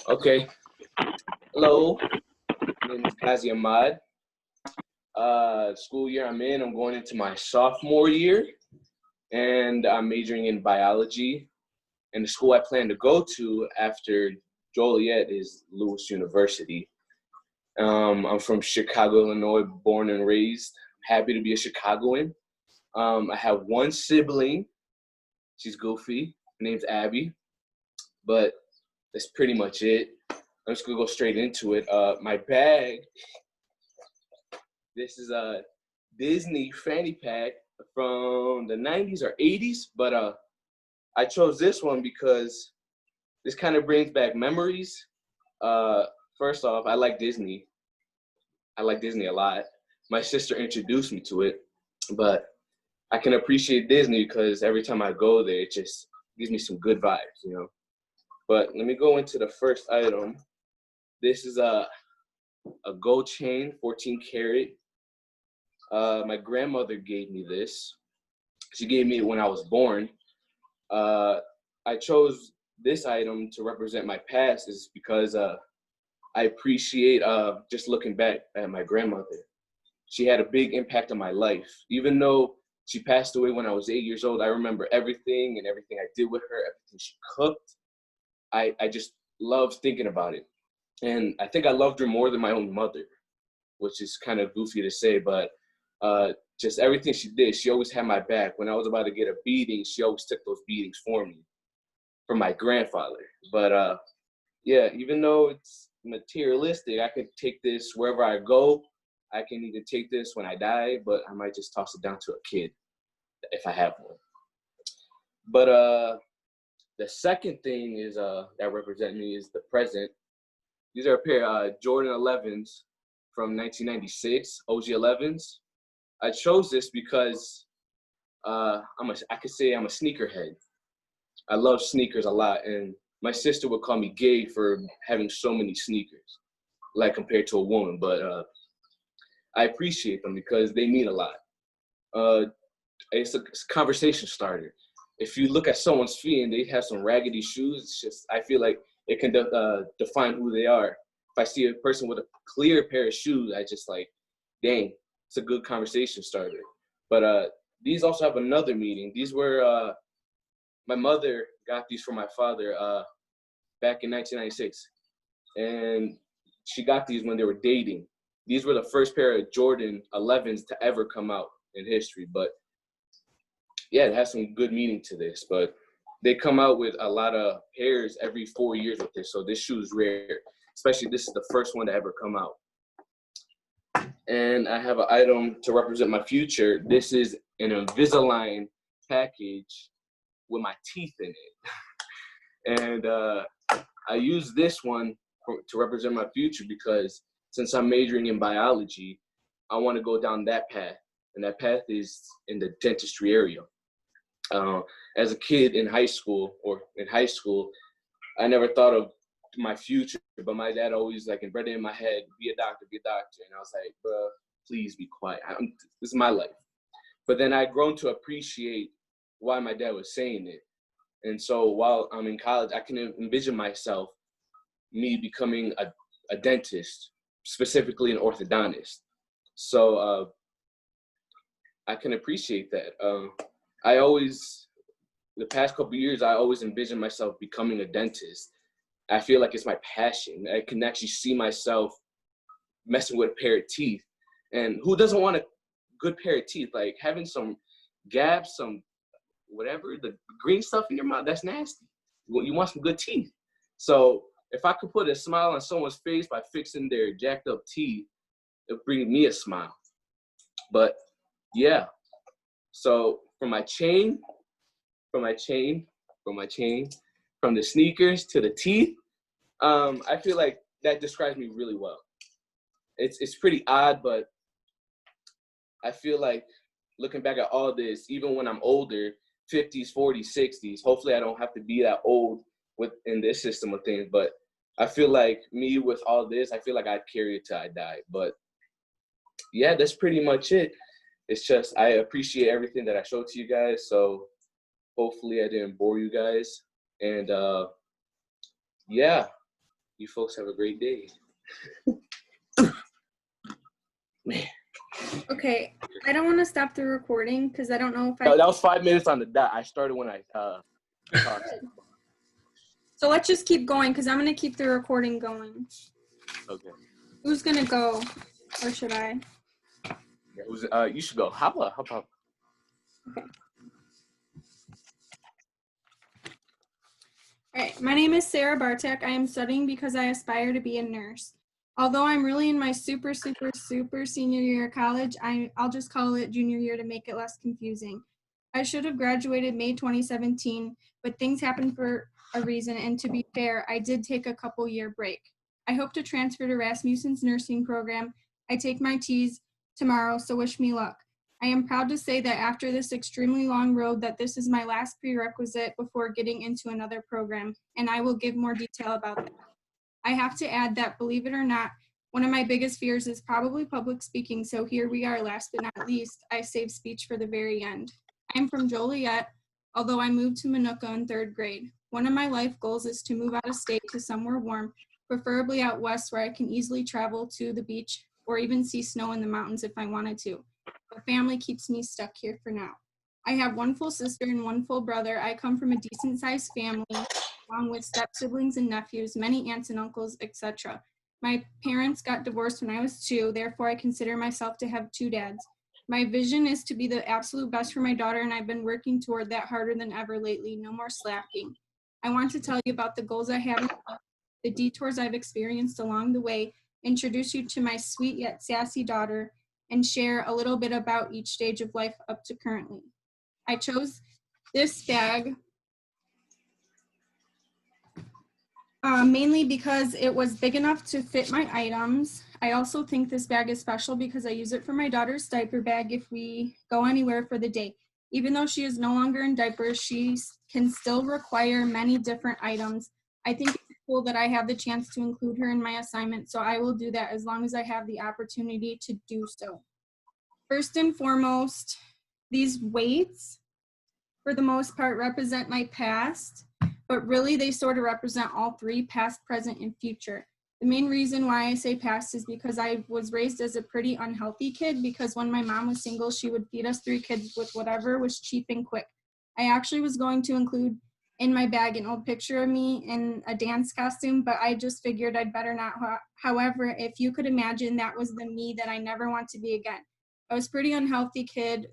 Okay. Hello. My name is Ghazi Ahmad. School year I'm in, I'm going into my sophomore year, and I'm majoring in biology. And the school I plan to go to after Joliet is Lewis University. I'm from Chicago, Illinois, born and raised. Happy to be a Chicagoan. I have one sibling. She's goofy. Her name's Abby, but that's pretty much it. I'm just gonna go straight into it. My bag. This is a Disney fanny pack from the 90s or 80s, but I chose this one because this kind of brings back memories. Uh, First off, I like Disney. I like Disney a lot. My sister introduced me to it, but I can appreciate Disney because every time I go there, it just gives me some good vibes. But let me go into the first item. This is a gold chain, 14 karat. My grandmother gave me this. She gave me it when I was born. I chose this item to represent my past is because I appreciate just looking back at my grandmother. She had a big impact on my life. Even though she passed away when I was 8 years old, I remember everything and everything I did with her, everything she cooked. I just loved thinking about it. And I think I loved her more than my own mother, which is kind of goofy to say, but just everything she did, she always had my back. When I was about to get a beating, she always took those beatings for me, for my grandfather. But yeah, even though it's materialistic, I could take this wherever I go. I can even take this when I die, but I might just toss it down to a kid if I have one. But the second thing is that represent me is the present. These are a pair of Jordan 11s from 1996, OG 11s. I chose this because I could say I'm a sneakerhead. I love sneakers a lot, and my sister would call me gay for having so many sneakers, like compared to a woman. But I appreciate them because they mean a lot. Uh, it's a conversation starter. If you look at someone's feet and they have some raggedy shoes, it's just I feel like it can define who they are. If I see a person with a clear pair of shoes, I just like, dang, it's a good conversation starter. But these also have another meaning. These were my mother got these for my father back in 1996, and she got these when they were dating. These were the first pair of Jordan 11s to ever come out in history. But yeah, it has some good meaning to this. But they come out with a lot of pairs every 4 years with this, so this shoe is rare. Especially this is the first one to ever come out. And I have an item to represent my future. This is an Invisalign package with my teeth in it. And I use this one to represent my future because since I'm majoring in biology, I want to go down that path. And that path is in the dentistry area. As a kid in high school, I never thought of my future, but my dad always like embedded in my head, be a doctor, be a doctor. And I was like, bro, please be quiet. This is my life. But then I grown to appreciate why my dad was saying it. And so while I'm in college, I can envision myself, me becoming a dentist, specifically an orthodontist. So I can appreciate that. The past couple of years, I always envisioned myself becoming a dentist. I feel like it's my passion. I can actually see myself messing with a pair of teeth. And who doesn't want a good pair of teeth? Like having some gaps, some whatever, the green stuff in your mouth, that's nasty. You want some good teeth. So if I could put a smile on someone's face by fixing their jacked up teeth, it'll bring me a smile. But yeah, so from my chain, from the sneakers to the teeth, I feel like that describes me really well. It's pretty odd, but I feel like looking back at all this, even when I'm older, 50s, 40s, 60s, hopefully I don't have to be that old in this system of things, but I feel like me with all this, I feel like I'd carry it till I die. But yeah, that's pretty much it. It's just I appreciate everything that I showed to you guys, so hopefully I didn't bore you guys. And yeah, You folks have a great day. Man. Okay, I don't want to stop the recording because I don't know if No, that was 5 minutes on the dot. I started when I talked. So let's just keep going because I'm going to keep the recording going. Okay. Who's going to go? Or should I? You should go. Hop up. Okay. All right, my name is Sarah Bartek. I am studying because I aspire to be a nurse. Although I'm really in my super senior year of college, I'll just call it junior year to make it less confusing. I should have graduated May 2017, but things happened for a reason, and to be fair, I did take a couple-year break. I hope to transfer to Rasmussen's nursing program. I take my T's tomorrow, so wish me luck. I am proud to say that after this extremely long road that this is my last prerequisite before getting into another program, and I will give more detail about that. I have to add that, believe it or not, one of my biggest fears is probably public speaking, so here we are. Last but not least, I saved speech for the very end. I'm from Joliet, although I moved to Minooka in 3rd grade. One of my life goals is to move out of state to somewhere warm, preferably out west where I can easily travel to the beach or even see snow in the mountains if I wanted to. But family keeps me stuck here for now. I have one full sister and one full brother. I come from a decent-sized family, along with step-siblings and nephews, many aunts and uncles, etc. My parents got divorced when I was 2, therefore I consider myself to have 2 dads. My vision is to be the absolute best for my daughter, and I've been working toward that harder than ever lately. No more slacking. I want to tell you about the goals I have, the detours I've experienced along the way, introduce you to my sweet yet sassy daughter, and share a little bit about each stage of life up to currently. I chose this bag mainly because it was big enough to fit my items. I also think this bag is special because I use it for my daughter's diaper bag if we go anywhere for the day. Even though she is no longer in diapers, she can still require many different items. I think it's cool that I have the chance to include her in my assignment, so I will do that as long as I have the opportunity to do so. First and foremost, these weights, for the most part, represent my past, but really they sort of represent all 3, past, present, and future. The main reason why I say past is because I was raised as a pretty unhealthy kid, because when my mom was single, she would feed us 3 kids with whatever was cheap and quick. I actually was going to include in my bag an old picture of me in a dance costume, but I just figured I'd better not. However, if you could imagine, that was the me that I never want to be again. I was a pretty unhealthy kid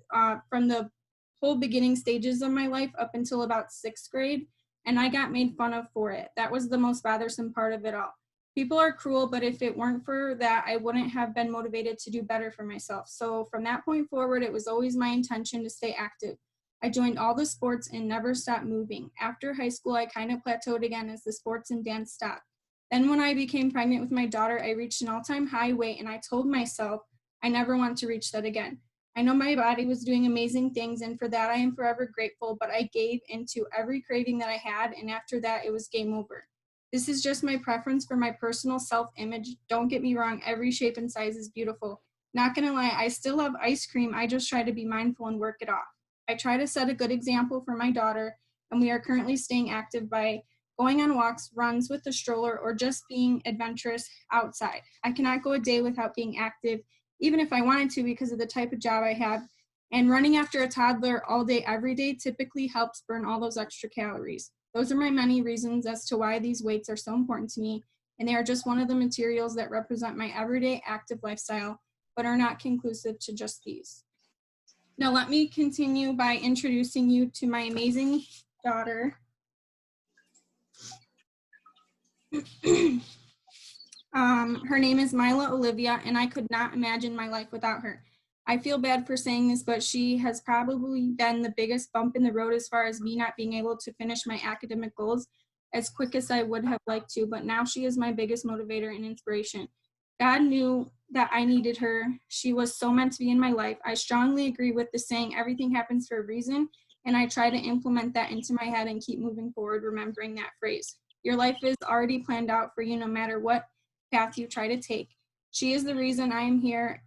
from the whole beginning stages of my life up until about 6th grade, and I got made fun of for it. That was the most bothersome part of it all. People are cruel, but if it weren't for that, I wouldn't have been motivated to do better for myself. So from that point forward, it was always my intention to stay active. I joined all the sports and never stopped moving. After high school, I kind of plateaued again as the sports and dance stopped. Then when I became pregnant with my daughter, I reached an all-time high weight, and I told myself I never want to reach that again. I know my body was doing amazing things, and for that I am forever grateful, but I gave into every craving that I had, and after that it was game over. This is just my preference for my personal self-image. Don't get me wrong, every shape and size is beautiful. Not gonna lie, I still love ice cream. I just try to be mindful and work it off. I try to set a good example for my daughter, and we are currently staying active by going on walks, runs with the stroller, or just being adventurous outside. I cannot go a day without being active, even if I wanted to because of the type of job I have. And running after a toddler all day, every day typically helps burn all those extra calories. Those are my many reasons as to why these weights are so important to me, and they are just one of the materials that represent my everyday active lifestyle, but are not conclusive to just these. Now let me continue by introducing you to my amazing daughter. Her name is Mila Olivia, and I could not imagine my life without her. I feel bad for saying this, but she has probably been the biggest bump in the road as far as me not being able to finish my academic goals as quick as I would have liked to, but now she is my biggest motivator and inspiration. God knew that I needed her. She was so meant to be in my life. I strongly agree with the saying, everything happens for a reason, and I try to implement that into my head and keep moving forward, remembering that phrase. Your life is already planned out for you no matter what path you try to take. She is the reason I am here.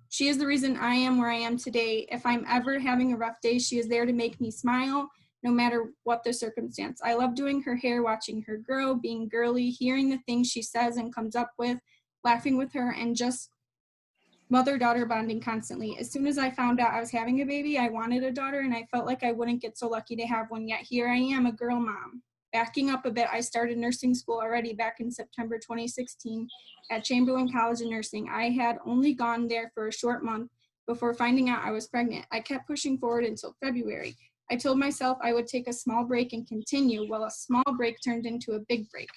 She is the reason I am where I am today. If I'm ever having a rough day, she is there to make me smile. no matter what the circumstance. I love doing her hair, watching her grow, being girly, hearing the things she says and comes up with, laughing with her, and just mother-daughter bonding constantly. As soon as I found out I was having a baby, I wanted a daughter, and I felt like I wouldn't get so lucky to have one, yet here I am, a girl mom. Backing up a bit, I started nursing school already back in September 2016 at Chamberlain College of Nursing. I had only gone there for a short month before finding out I was pregnant. I kept pushing forward until February. I told myself I would take a small break and continue. Well, a small break turned into a big break.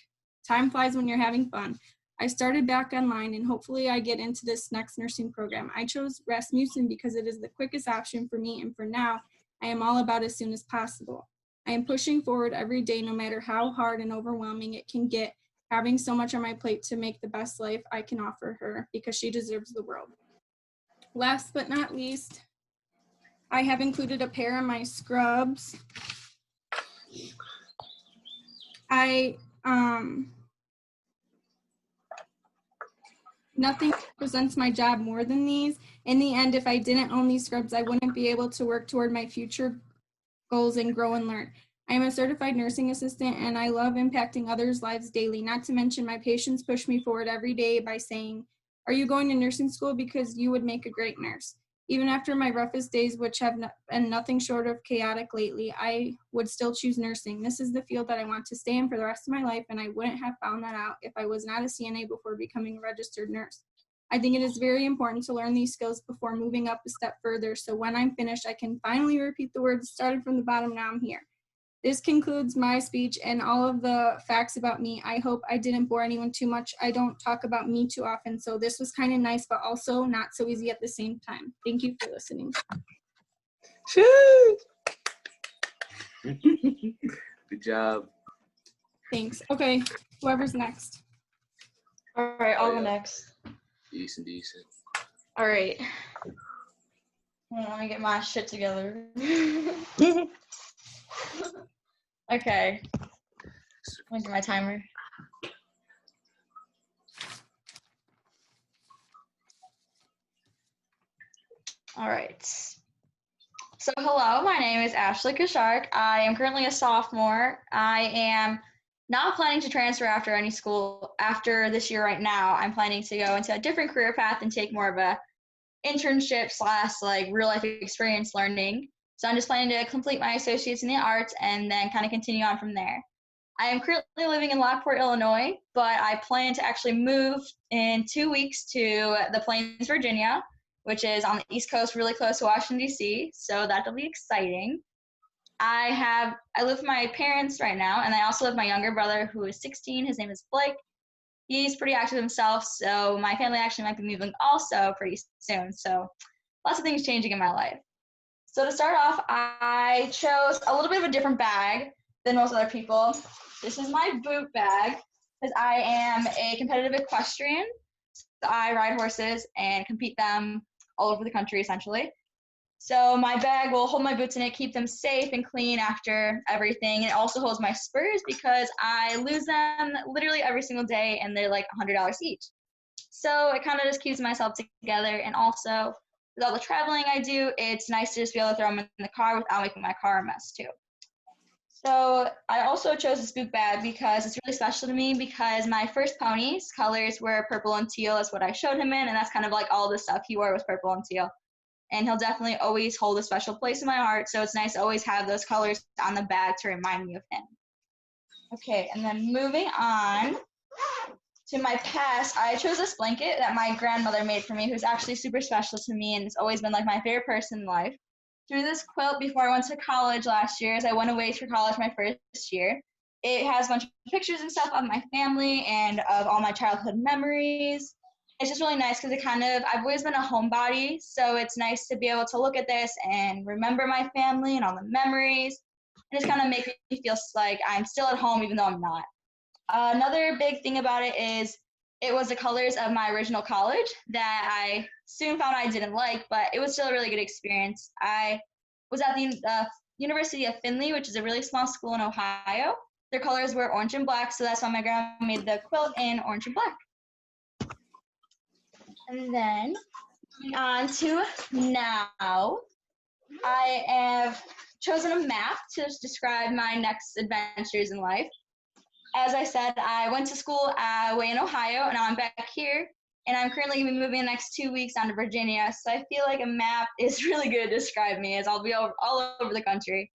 Time flies when you're having fun. I started back online, and hopefully I get into this next nursing program. I chose Rasmussen because it is the quickest option for me, and for now, I am all about as soon as possible. I am pushing forward every day, no matter how hard and overwhelming it can get, having so much on my plate to make the best life I can offer her, because she deserves the world. Last but not least, I have included a pair of my scrubs. Nothing represents my job more than these. In the end, if I didn't own these scrubs, I wouldn't be able to work toward my future goals and grow and learn. I am a certified nursing assistant, and I love impacting others' lives daily. Not to mention, my patients push me forward every day by saying, "Are you going to nursing school? Because you would make a great nurse." Even after my roughest days, which have been nothing short of chaotic lately, I would still choose nursing. This is the field that I want to stay in for the rest of my life, and I wouldn't have found that out if I was not a CNA before becoming a registered nurse. I think it is very important to learn these skills before moving up a step further, so when I'm finished, I can finally repeat the words, "Started from the bottom, now I'm here." This concludes my speech and all of the facts about me. I hope I didn't bore anyone too much. I don't talk about me too often, so this was kind of nice, but also not so easy at the same time. Thank you for listening. Good job. Thanks. Okay, whoever's next. All right, I'll go next. Decent. All right. Let me get my shit together. Okay. Let me get my timer. All right. So hello, my name is Ashley Kashark. I am currently a sophomore. I am not planning to transfer after any school after this year right now. I'm planning to go into a different career path and take more of a internship / like real life experience learning. So I'm just planning to complete my associates in the arts and then kind of continue on from there. I am currently living in Lockport, Illinois, but I plan to actually move in 2 weeks to the Plains, Virginia, which is on the East Coast, really close to Washington, D.C., so that'll be exciting. I live with my parents right now, and I also have my younger brother who is 16. His name is Blake. He's pretty active himself, so my family actually might be moving also pretty soon, so lots of things changing in my life. So to start off, I chose a little bit of a different bag than most other people. This is my boot bag, because I am a competitive equestrian. So I ride horses and compete them all over the country, essentially. So my bag will hold my boots in it, keep them safe and clean after everything. It also holds my spurs because I lose them literally every single day, and they're like $100 each. So it kind of just keeps myself together. And also, with all the traveling I do, it's nice to just be able to throw them in the car without making my car a mess too. So I also chose this boot bag because it's really special to me, because my first pony's colors were purple and teal. That's what I showed him in, and that's kind of like all the stuff he wore was purple and teal. And he'll definitely always hold a special place in my heart, so it's nice to always have those colors on the bag to remind me of him. Okay, and then moving on to my past, I chose this blanket that my grandmother made for me, who's actually super special to me and has always been like my favorite person in life. Through this quilt before I went to college last year, as I went away for college my first year. It has a bunch of pictures and stuff of my family and of all my childhood memories. It's just really nice because I've always been a homebody, so it's nice to be able to look at this and remember my family and all the memories. And just kind of make me feel like I'm still at home even though I'm not. Another big thing about it is it was the colors of my original college that I soon found I didn't like, but it was still a really good experience. I was at the University of Findlay, which is a really small school in Ohio. Their colors were orange and black, so that's why my grandma made the quilt in orange and black. And then moving on to now, I have chosen a map to describe my next adventures in life. As I said, I went to school way in Ohio, and now I'm back here, and I'm currently going to be moving in the next 2 weeks down to Virginia, so I feel like a map is really good to describe me, as I'll be all over the country.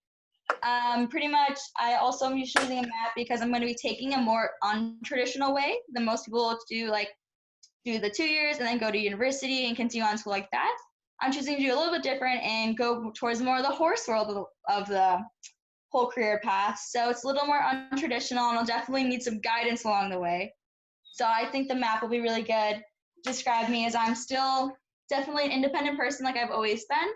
Pretty much, I also am choosing a map because I'm going to be taking a more untraditional way than most people do, like do the 2 years and then go to university and continue on school like that. I'm choosing to do a little bit different and go towards more of the horse world of the whole career path. So it's a little more untraditional, and I'll definitely need some guidance along the way. So I think the map will be really good. Describe me as I'm still definitely an independent person like I've always been,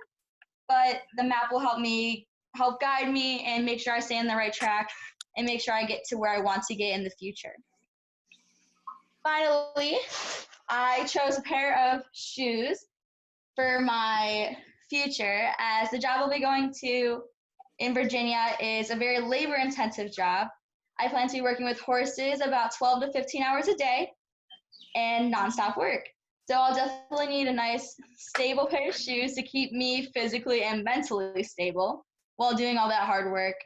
but the map will help guide me and make sure I stay on the right track and make sure I get to where I want to get in the future. Finally, I chose a pair of shoes for my future, as the job I'll be going to in Virginia is a very labor-intensive job. I plan to be working with horses about 12 to 15 hours a day and nonstop work. So I'll definitely need a nice, stable pair of shoes to keep me physically and mentally stable while doing all that hard work.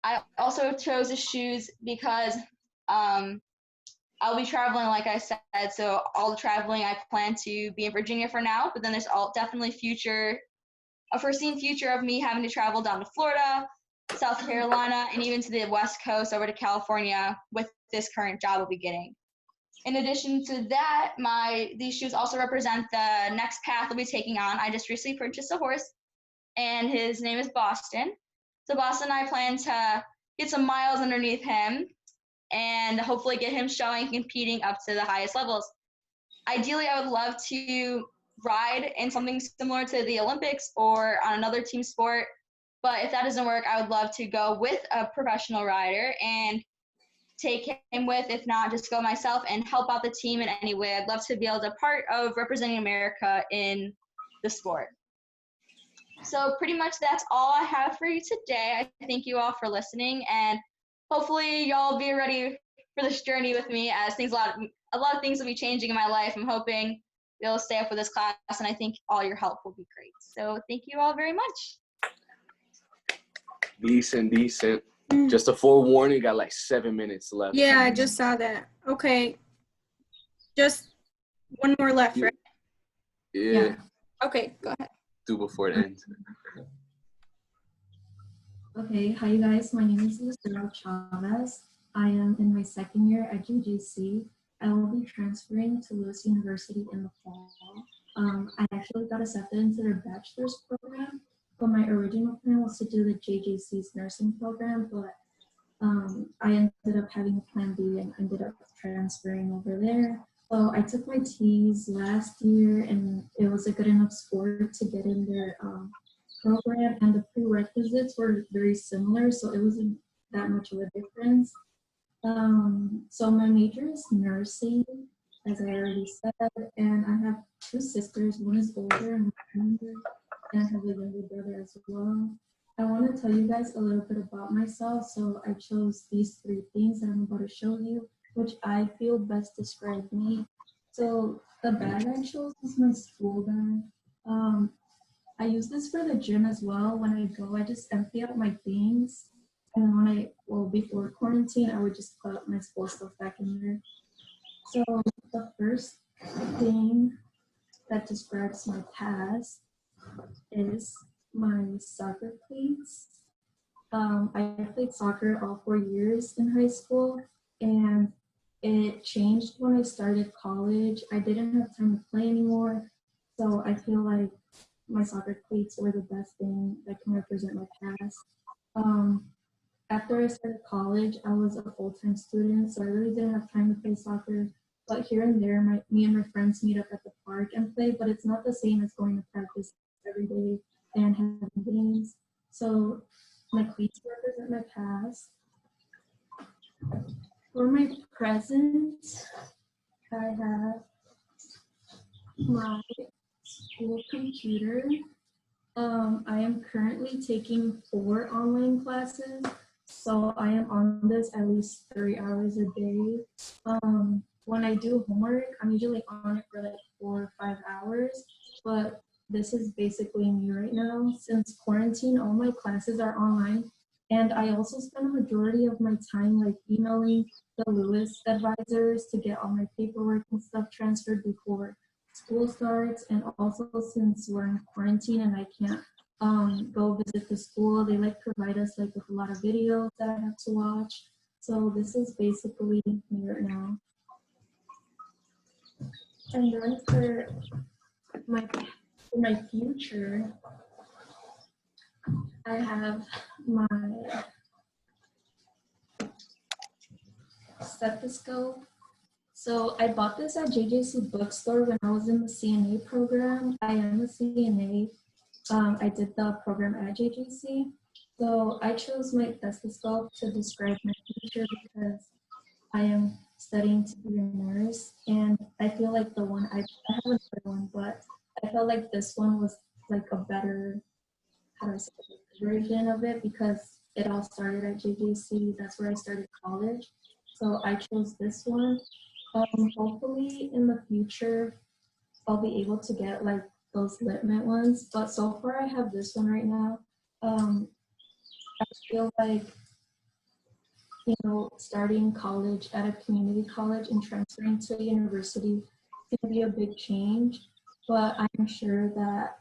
I also chose the shoes because I'll be traveling, like I said, so all the traveling I plan to be in Virginia for now, but then there's definitely a foreseen future of me having to travel down to Florida, South Carolina, and even to the West Coast over to California with this current job I'll be getting. In addition to that, these shoes also represent the next path I'll be taking on. I just recently purchased a horse, and his name is Boston. So Boston and I plan to get some miles underneath him and hopefully get him showing and competing up to the highest levels. Ideally, I would love to ride in something similar to the Olympics or on another team sport, but if that doesn't work, I would love to go with a professional rider and take him with, if not, just go myself and help out the team in any way. I'd love to be able to part of representing America in the sport. So pretty much that's all I have for you today. I thank you all for listening, and hopefully y'all be ready for this journey with me, as a lot of things will be changing in my life. I'm hoping you'll stay up with this class, and I think all your help will be great. So thank you all very much. Decent. Just a forewarning, got like 7 minutes left. Yeah, I just saw that. Okay. Just one more left, right? Yeah. Okay, go ahead. Do before it ends. Okay, hi you guys. My name is Lucero Chavez. I am in my second year at GJC. I will be transferring to Lewis University in the fall. I actually got accepted into their bachelor's program, but my original plan was to do the JJC's nursing program, but I ended up having a plan B and ended up transferring over there. So I took my T's last year, and it was a good enough score to get in their program, and the prerequisites were very similar, so it wasn't that much of a difference. So my major is nursing, as I already said, and I have two sisters. One is older and one younger, and I have a younger brother as well. I want to tell you guys a little bit about myself, so I chose these 3 things that I'm about to show you, which I feel best describe me. So the bag I chose is my school bag. I use this for the gym as well. When I go, I just empty out my things. And before quarantine, I would just put my school stuff back in there. So the first thing that describes my past is my soccer cleats. I played soccer all 4 years in high school, and it changed when I started college. I didn't have time to play anymore, so I feel like my soccer cleats were the best thing that can represent my past. After I started college, I was a full-time student, so I really didn't have time to play soccer. But here and there, me and my friends meet up at the park and play, but it's not the same as going to practice every day and having games. So my cleats represent my past. For my present, I have my school computer. I am currently taking 4 online classes, so I am on this at least 3 hours a day. When I do homework, I'm usually on it for like 4 or 5 hours, but this is basically me right now. Since quarantine, all my classes are online, and I also spend a majority of my time like emailing the Lewis advisors to get all my paperwork and stuff transferred before school starts. And also, since we're in quarantine and I can't go visit the school, they like provide us like with a lot of videos that I have to watch. So this is basically me right now. And then for my future, I have my stethoscope. So I bought this at JJC bookstore when I was in the CNA program. I am a CNA. I did the program at JJC. So I chose my stethoscope to describe my future because I am studying to be a nurse, and I feel like the one I have another one, but I felt like this one was like a better, how do I say it, version of it, because it all started at JJC. That's where I started college. So I chose this one. Hopefully in the future, I'll be able to get like those lip mint ones. But so far I have this one right now. I feel like, you know, starting college at a community college and transferring to a university is going to be a big change. But I'm sure that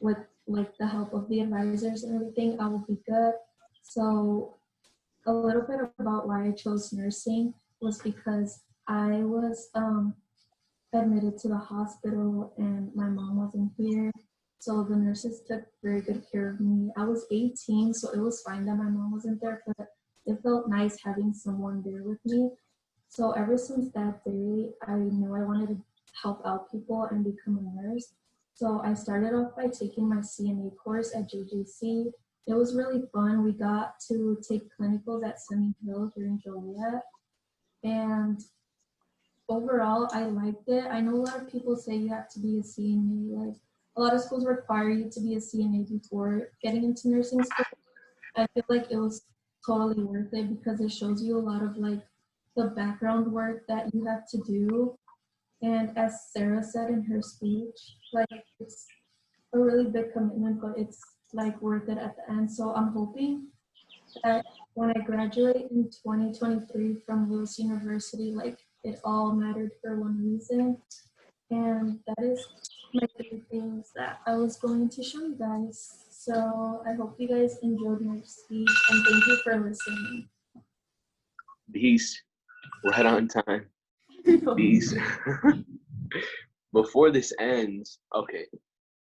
with like the help of the advisors and everything, I will be good. So a little bit about why I chose nursing was because I was admitted to the hospital and my mom wasn't here. So the nurses took very good care of me. I was 18, so it was fine that my mom wasn't there, but it felt nice having someone there with me. So ever since that day, I knew I wanted to help out people and become a nurse. So I started off by taking my CNA course at JJC. It was really fun. We got to take clinicals at Sunny Hill here in Joliet. And overall, I liked it. I know a lot of people say you have to be a CNA. Like a lot of schools require you to be a CNA before getting into nursing school. I feel like it was totally worth it because it shows you a lot of like the background work that you have to do. And as Sarah said in her speech, like it's a really big commitment, but it's like worth it at the end. So I'm hoping that when I graduate in 2023 from Lewis University, like it all mattered for one reason. And that is my three things that I was going to show you guys. So I hope you guys enjoyed my speech and thank you for listening. Peace. Right on time. Peace. Before this ends, okay.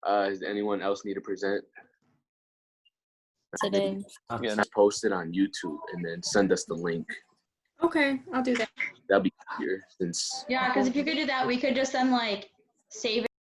Does anyone else need to present? Today. Yeah, post it on YouTube and then send us the link. Okay, I'll do that. That'll be easier since. Yeah, because if you could do that, we could just then like save